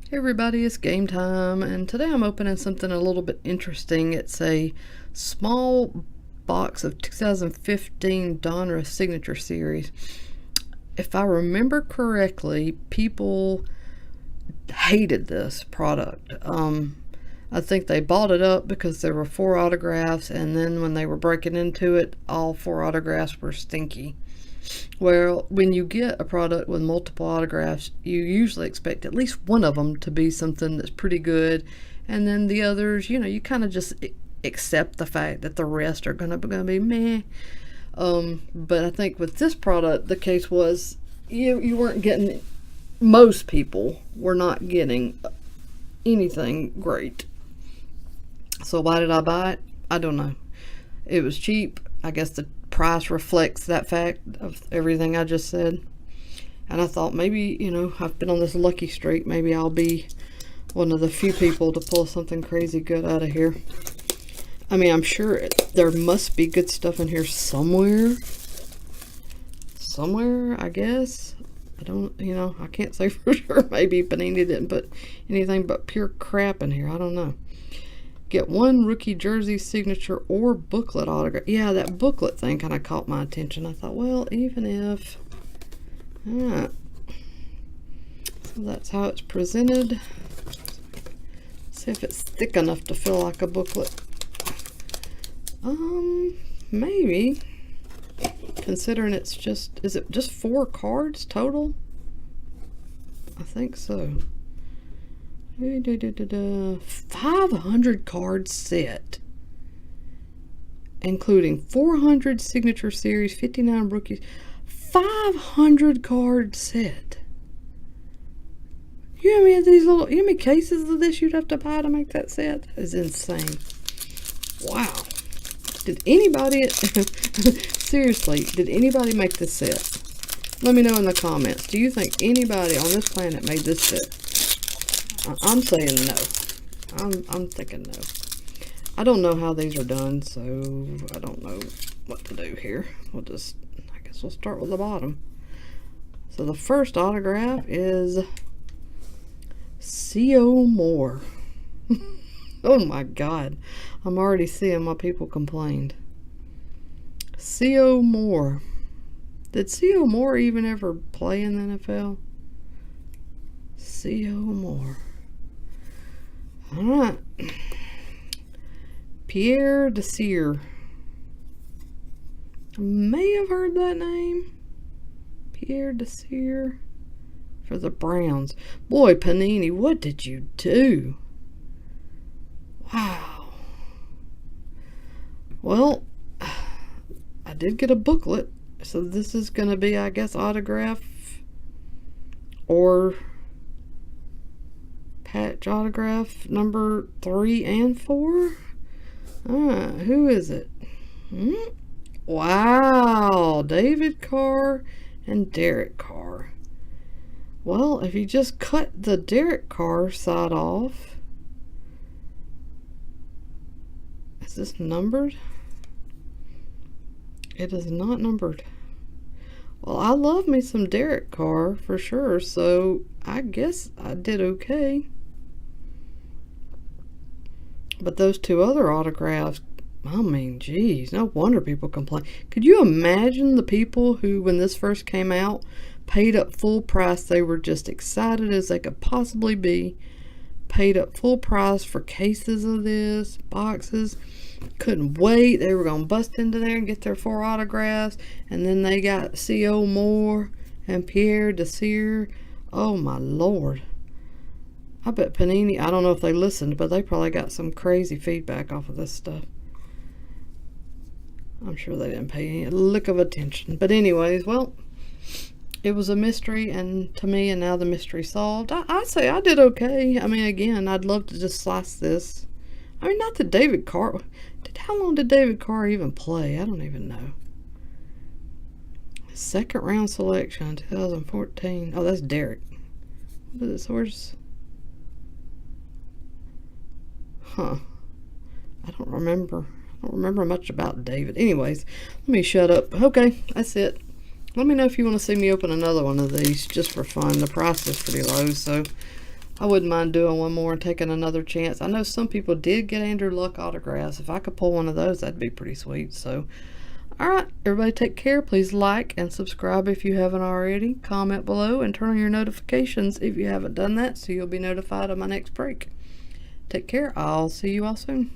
Hey everybody, it's game time, and today I'm opening something a little bit interesting. It's a small box of 2015 Donruss Signature Series. If I remember correctly, people hated this product. I think they bought it up because there were 4 autographs, and then when they were breaking into it, all 4 autographs were stinky. Well, when you get a product with multiple autographs, you usually expect at least one of them to be something that's pretty good, and then the others, you kind of just accept the fact that the rest are gonna be meh. But I think with this product, the case was you weren't getting. Most people were not getting anything great. So why did I buy it? I don't know. It was cheap. I guess the price reflects that fact of everything I just said. And I thought maybe, I've been on this lucky streak. Maybe I'll be one of the few people to pull something crazy good out of here. I mean, I'm sure there must be good stuff in here somewhere. Somewhere, I guess. I don't, I can't say for sure. Maybe Panini didn't put anything but pure crap in here. I don't know. Get 1 rookie jersey signature or booklet autograph. Yeah, that booklet thing kind of caught my attention. I thought, well, even if... Alright. So that's how it's presented. See if it's thick enough to feel like a booklet. Maybe. Considering it's just... Is it just 4 cards total? I think so. 500 card set, including 400 signature series, 59 rookies. 500 card set. You know how many cases of this you'd have to buy to make that set? That is insane. Wow. Did anybody seriously, did anybody make this set? Let me know in the comments. Do you think anybody on this planet made this set? I'm saying no. I'm thinking no. I don't know how these are done, so I don't know what to do here. I guess we'll start with the bottom. So the first autograph is C.O. Moore. Oh my God. I'm already seeing why people complained. C.O. Moore. Did C.O. Moore even ever play in the NFL? C.O. Moore. Alright. Pierre Desir. I may have heard that name. Pierre Desir for the Browns. Boy, Panini, what did you do? Wow. Well, I did get a booklet. So this is going to be, I guess, autograph or patch autograph number 3 and 4. Who is it? Wow, David Carr and Derek Carr. Well, if you just cut the Derek Carr side off, is this numbered? It is not numbered. Well, I love me some Derek Carr for sure, so I guess I did okay. But those 2 other autographs, I mean, geez, no wonder people complain. Could you imagine the people who, when this first came out, paid up full price? They were just excited as they could possibly be. Paid up full price for cases of this, boxes. Couldn't wait. They were going to bust into there and get their 4 autographs. And then they got C.O. Moore and Pierre Desir. Oh, my Lord. I bet Panini, I don't know if they listened, but they probably got some crazy feedback off of this stuff. I'm sure they didn't pay any lick of attention. But anyways, well, it was a mystery and to me, and now the mystery solved. I'd say I did okay. I mean, again, I'd love to just slice this. I mean, not that David Carr... How long did David Carr even play? I don't even know. 2nd round selection, 2014. Oh, that's Derek. What is this? Where's... Huh. I don't remember much about David. Anyways, let me shut up. Okay, that's it. Let me know if you want to see me open another one of these just for fun. The price is pretty low, so I wouldn't mind doing one more and taking another chance. I know some people did get Andrew Luck autographs. If I could pull one of those, that'd be pretty sweet. So, alright, everybody take care. Please like and subscribe if you haven't already. Comment below and turn on your notifications if you haven't done that so you'll be notified of my next break. Take care. I'll see you all soon.